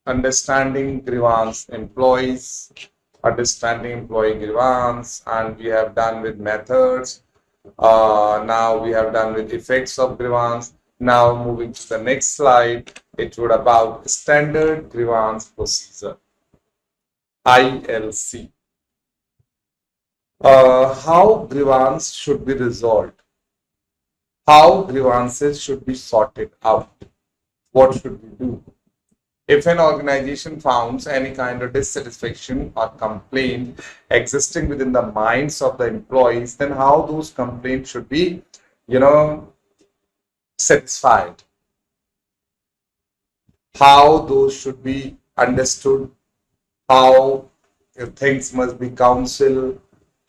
understanding grievance employees, understanding employee grievance, and we have done with methods. Now we have done with effects of grievance. Now moving to the next slide, it would about standard grievance procedure, ILC. How grievance should be resolved, how grievances should be sorted out, what should we do? If an organization finds any kind of dissatisfaction or complaint existing within the minds of the employees, then how those complaints should be, satisfied, how those should be understood, how things must be counseled,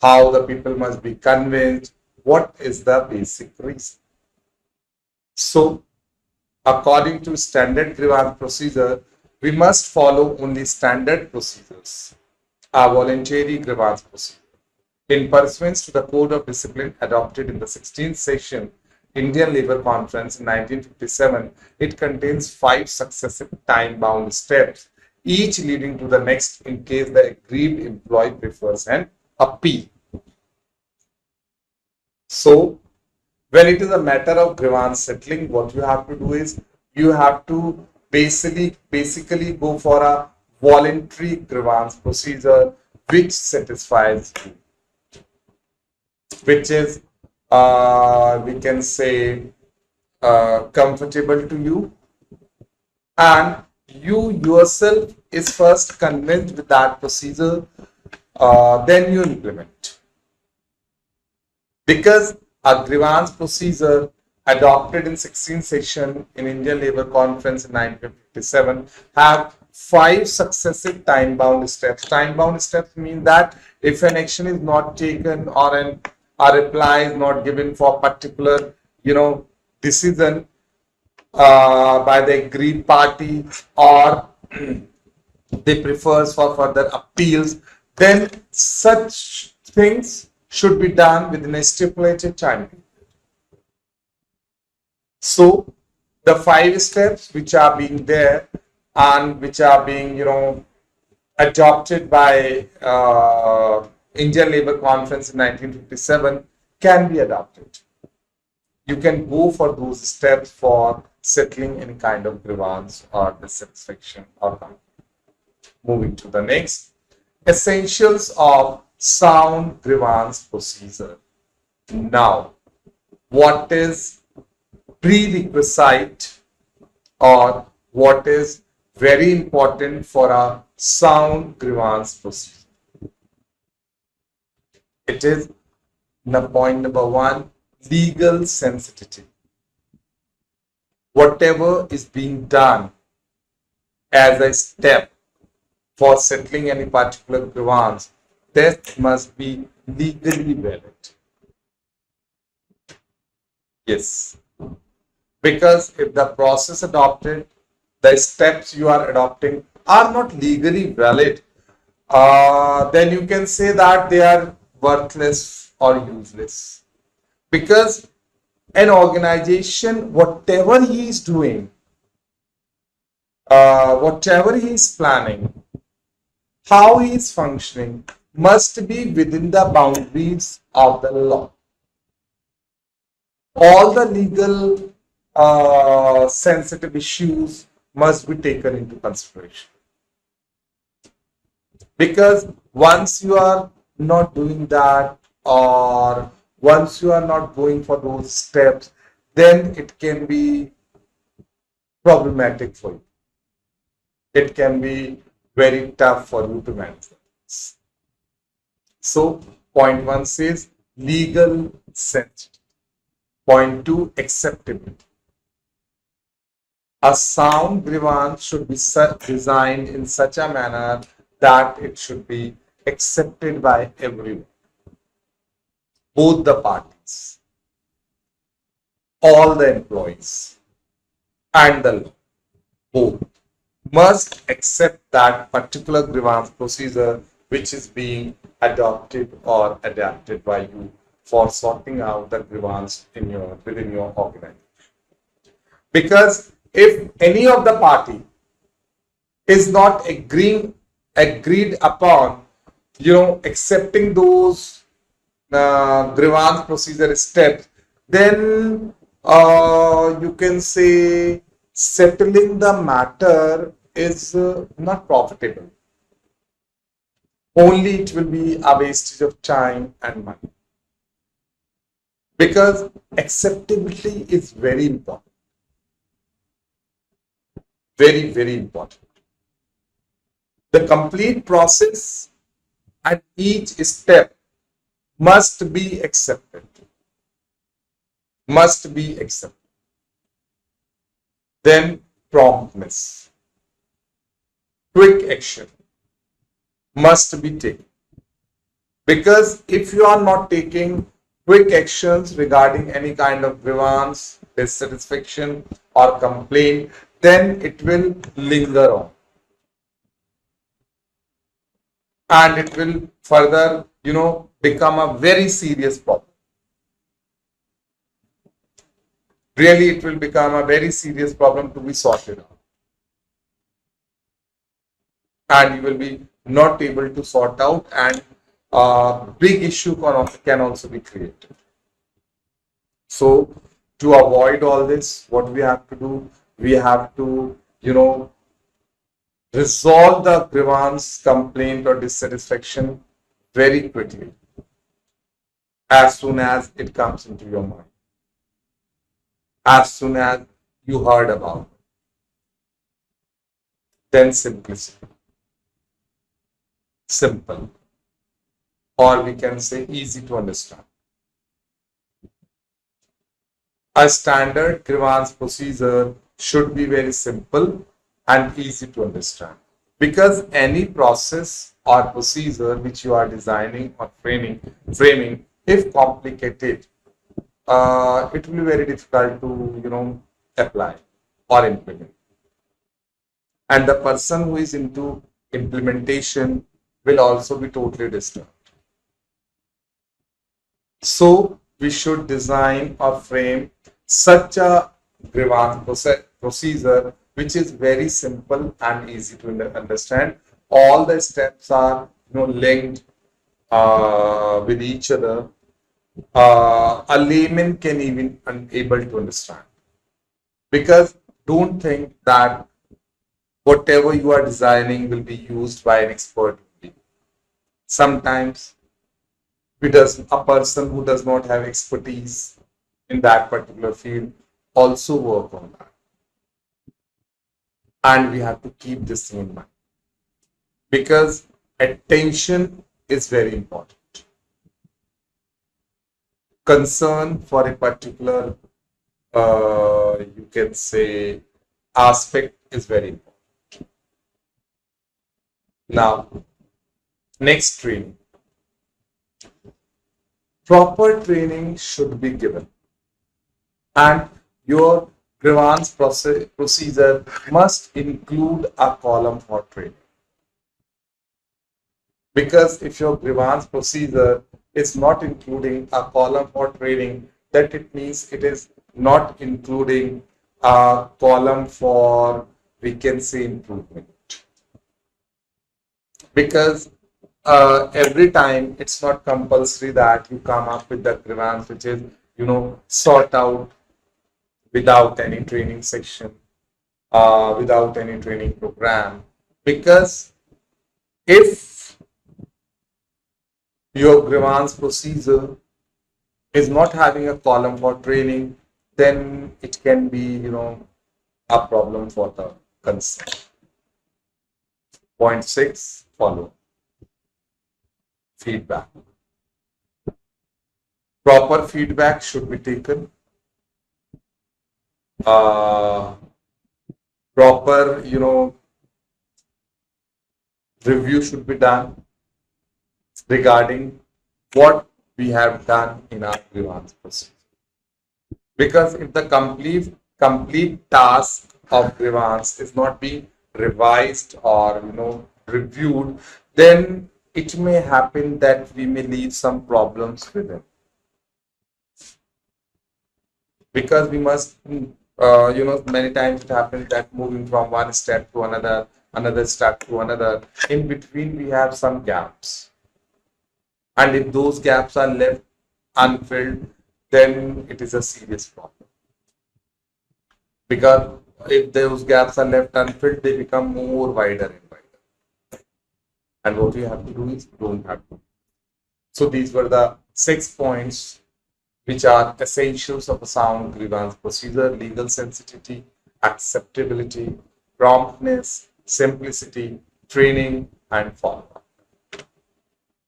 how the people must be convinced, what is the basic reason. So, according to standard grievance procedure, we must follow only standard procedures, a voluntary grievance procedure. In pursuance to the Code of Discipline adopted in the 16th session Indian Labour Conference in 1957, it contains 5 successive time-bound steps, each leading to the next in case the aggrieved employee prefers an appeal. So, when it is a matter of grievance settling, what you have to do is you have to basically go for a voluntary grievance procedure which satisfies you, which is we can say comfortable to you, and you yourself is first convinced with that procedure, then you implement. Because a grievance procedure adopted in 16th session in Indian Labour Conference in 1957 have 5 successive time-bound steps. Time-bound steps mean that if an action is not taken or a reply is not given for particular, decision by the aggrieved party, or they prefers for further appeals, then such things should be done within a stipulated time. So the 5 steps which are being there and which are being, adopted by Indian Labour Conference in 1957 can be adopted. You can go for those steps for settling any kind of grievance or dissatisfaction or complaint. Moving to the next, essentials of sound grievance procedure. Now, what is prerequisite or what is very important for a sound grievance procedure? It is point number 1, legal sensitivity. Whatever is being done as a step for settling any particular grievance, that must be legally valid. Yes. Because if the process adopted, the steps you are adopting are not legally valid, then you can say that they are worthless or useless. Because an organization, whatever he is doing, whatever he is planning, how he is functioning, must be within the boundaries of the law. All the legal sensitive issues must be taken into consideration. Because once you are not doing that, or once you are not going for those steps, then it can be problematic for you. It can be very tough for you to manage this. So, point 1 says legal sensitivity. Point 2, acceptability. A sound grievance should be designed in such a manner that it should be accepted by everyone, both the parties, all the employees, and the law. Both must accept that particular grievance procedure which is being adopted or adapted by you for sorting out the grievance within your organization. Because if any of the party is not agreed upon, accepting those grievance procedure steps, then you can say settling the matter is not profitable. Only it will be a wastage of time and money, because acceptability is very important, very, very important. The complete process at each step must be accepted, must be accepted. Then promptness, quick action must be taken. Because if you are not taking quick actions regarding any kind of grievance, dissatisfaction, or complaint, then it will linger on. And it will further, become a very serious problem. Really, it will become a very serious problem to be sorted out. And you will be not able to sort out, and a big issue can also be created. So to avoid all this, what we have to do, we have to, resolve the grievance, complaint, or dissatisfaction very quickly, as soon as it comes into your mind, as soon as you heard about it. Then simplicity, simple, or we can say easy to understand. A standard grievance procedure should be very simple and easy to understand, because any process or procedure which you are designing or framing, if complicated, it will be very difficult to apply or implement, and the person who is into implementation will also be totally disturbed. So we should design or frame such a grievance procedure which is very simple and easy to understand. All the steps are linked with each other. A layman can even unable to understand, because don't think that whatever you are designing will be used by an expert only. Sometimes a person who does not have expertise in that particular field also work on that, and we have to keep this in mind, because attention is very important. Concern for a particular, you can say, aspect is very important. Now, next, training. Proper training should be given, and your grievance procedure must include a column for training. Because if your grievance procedure is not including a column for training, that it means it is not including a column for, we can say, improvement. Because every time it's not compulsory that you come up with the grievance which is sort out without any training section, without any training program. Because if your grievance procedure is not having a column for training, then it can be a problem for the concern. Point 6, follow feedback. Proper feedback should be taken. Proper review should be done regarding what we have done in our grievance procedure. Because if the complete task of grievance is not being revised or reviewed, then it may happen that we may leave some problems with it. Because we must, many times it happens that moving from one step to another, another step to another. In between, we have some gaps. And if those gaps are left unfilled, then it is a serious problem. Because if those gaps are left unfilled, they become more wider and wider. And what we have to do is don't have to. So these were the 6 points which are essentials of a sound grievance procedure: legal sensitivity, acceptability, promptness, simplicity, training, and follow-up.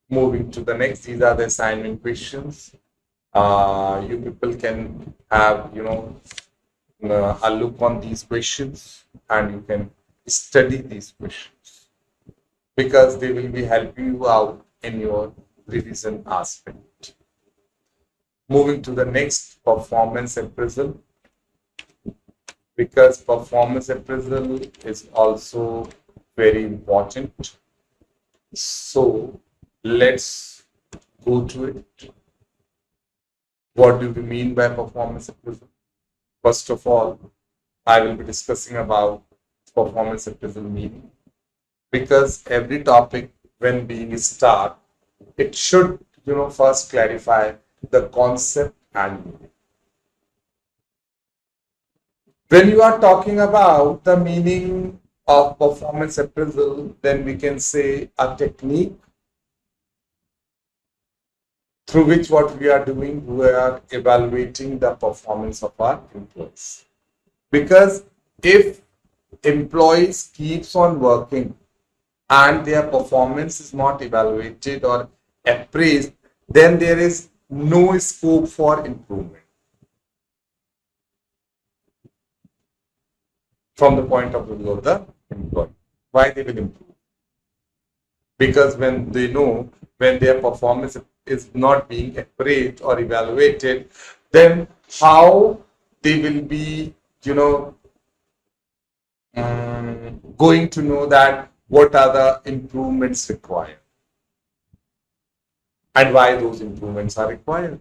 Moving to the next, these are the assignment questions. You people can have, a look on these questions and you can study these questions because they will be helping you out in your revision aspect. Moving to the next, performance appraisal, because performance appraisal is also very important. So let's go to it. What do we mean by performance appraisal? First of all, I will be discussing about performance appraisal meaning, because every topic when being start, it should first clarify the concept and meaning. When you are talking about the meaning of performance appraisal, then we can say a technique through which what we are doing, we are evaluating the performance of our employees. Because if employees keeps on working and their performance is not evaluated or appraised, then there is no scope for improvement from the point of view of the employee. Why they will improve? Because when they know when their performance is not being appraised or evaluated, then how they will be, going to know that what are the improvements required and why those improvements are required.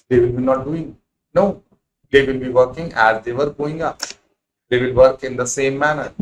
They will be not doing. No, they will be working as they were going up. They will work in the same manner.